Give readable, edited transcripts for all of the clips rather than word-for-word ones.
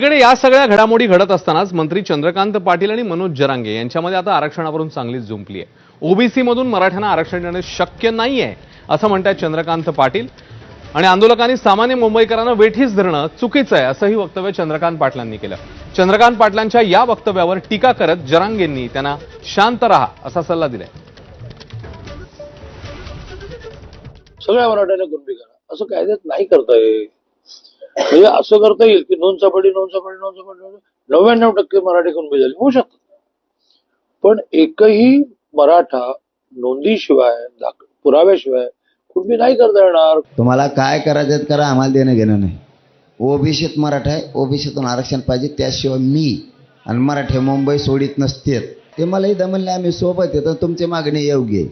इकडे या सगळ्या घडामोडी घडत असतानाच मंत्री चंद्रकांत पाटील आणि मनोज जरांगे यांच्यामध्ये आता आरक्षणावरून चांगलीच जुंपली आहे। ओबीसी मधून मराठ्यांना आरक्षण देणे शक्य नाहीये असं म्हणतात चंद्रकांत पाटील आणि आंदोलकांनी सामान्य मुंबईकरांना वेठीस धरणं चुकीचं आहे असंही वक्तव्य चंद्रकांत पाटलांनी केलं। चंद्रकांत पाटलांच्या या वक्तव्यावर टीका करत जरांगेंनी त्यांना शांत राहा असा सल्ला दिलाय। सगळ्या मराठ्यांना कुणबी करा असं कायद्यात नाही करता येईल। म्हणजे असं करता येईल की नोंद सापडी 99% मराठी कुणबी झाली होऊ शकतात, पण एकही मराठा नोंदीशिवाय पुराव्याशिवाय कुणबी नाही करता येणार। तुम्हाला काय करायचं करा, आम्हाला देणं घेणं नाही। ओबीसीत मराठा आहे, ओबीसीतून आरक्षण पाहिजे, त्याशिवाय मी आणि मराठे मुंबई सोडित नसते। ते मला इथं म्हणले आम्ही सोबत येतो, तुमची मागणी योग्य आहे,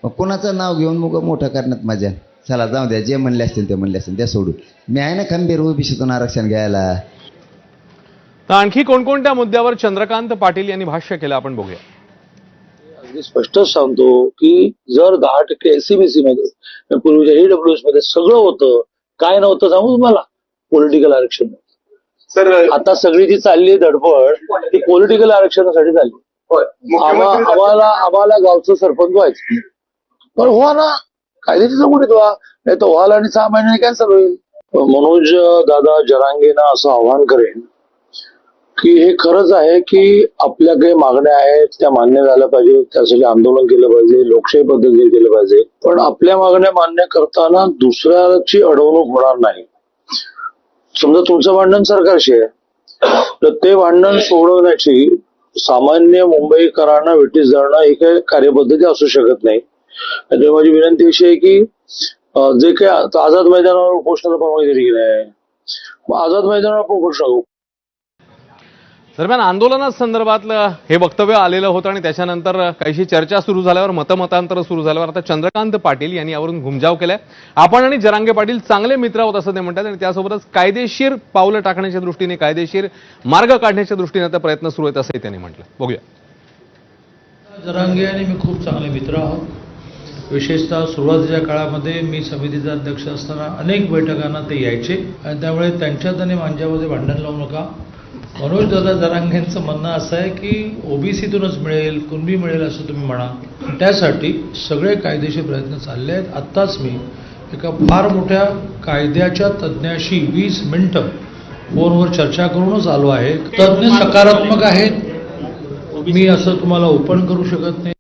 मग कुणाचं नाव घेऊन मग मोठं करण्यात मजा। चला जाऊ द्या, जे म्हणले असतील ते म्हणले असतील त्या सोडून मी आहे ना खंबीर ओबीसीतून आरक्षण घ्यायला। तर आणखी कोणकोणत्या मुद्द्यावर चंद्रकांत पाटील यांनी भाष्य केलं आपण बघूया। अगदी स्पष्टच सांगतो की जर 10% एससीबीसी मध्ये पूर्वीच्या ईडब्ल्यूएस मध्ये सगळं होतं, काय नव्हतं सांगू तुम्हाला? पॉलिटिकल आरक्षण। सर आता सगळी जी चालली धडपड ती पॉलिटिकल आरक्षणासाठी चालली। आम्हाला गावचं सरपंच व्हायचं, पण व्हा ना, कायद्याची चौकटीत व्हा, नाही तर व्हाल आणि 6 महिन्याने कॅन्सल होईल। मनोज दादा जरांगेंना असं आव्हान करेन की हे खरंच आहे की आपल्या काही मागण्या आहेत त्या मान्य झाल्या पाहिजे, त्यासाठी आंदोलन केलं पाहिजे, लोकशाही पद्धतीने केलं पाहिजे, पण आपल्या मागण्या मान्य करताना दुसऱ्याची अडवणूक होणार नाही। समजा तुमचं भांडण सरकारशी आहे, तर ते भांडण सोडवण्याची सामान्य मुंबईकरांना वेठीस धरणं ही काही कार्यपद्धती असू शकत नाही। त्यामुळे माझी विनंती अशी आहे की जे काही आझाद मैदानावर उपोषणाला परवानगी दिली आहे, मग आझाद मैदानावर आपण उपोषण करू। दरम्यान आंदोलनासंदर्भातलं हे वक्तव्य आलेलं होतं आणि त्याच्यानंतर काहीशी चर्चा सुरू झाल्यावर मतमतांतर सुरू झाल्यावर आता चंद्रकांत पाटील यांनी यावरून घुमजाव केलाय। आपण आणि जरांगे पाटील चांगले मित्र आहोत असं ते म्हणतात आणि त्यासोबतच कायदेशीर पावलं टाकण्याच्या दृष्टीने, कायदेशीर मार्ग काढण्याच्या दृष्टीने आता प्रयत्न सुरू आहेत असंही त्यांनी म्हटलं। बघूया। जरांगे आणि मी खूप चांगले मित्र आहोत। विशेषतः सुरुवातीच्या काळामध्ये मी समितीचा अध्यक्ष असताना अनेक बैठकांना ते यायचे आणि त्यामुळे त्यांच्यात आणि माझ्यामध्ये भांडण लावू नका। मनोज दादा जरांगेंचं म्हणणं असं आहे की ओबीसीतूनच मिळेल, कुणबी मिळेल असं तुम्ही म्हणा, त्यासाठी सगळे कायदेशीर प्रयत्न चालले आहेत। आत्ताच मी एका फार मोठ्या कायद्याच्या तज्ज्ञाशी 20 मिनिटं फोनवर चर्चा करूनच आलो आहे। तज्ज्ञ सकारात्मक आहेत, मी असं तुम्हाला ओपन करू शकत नाही।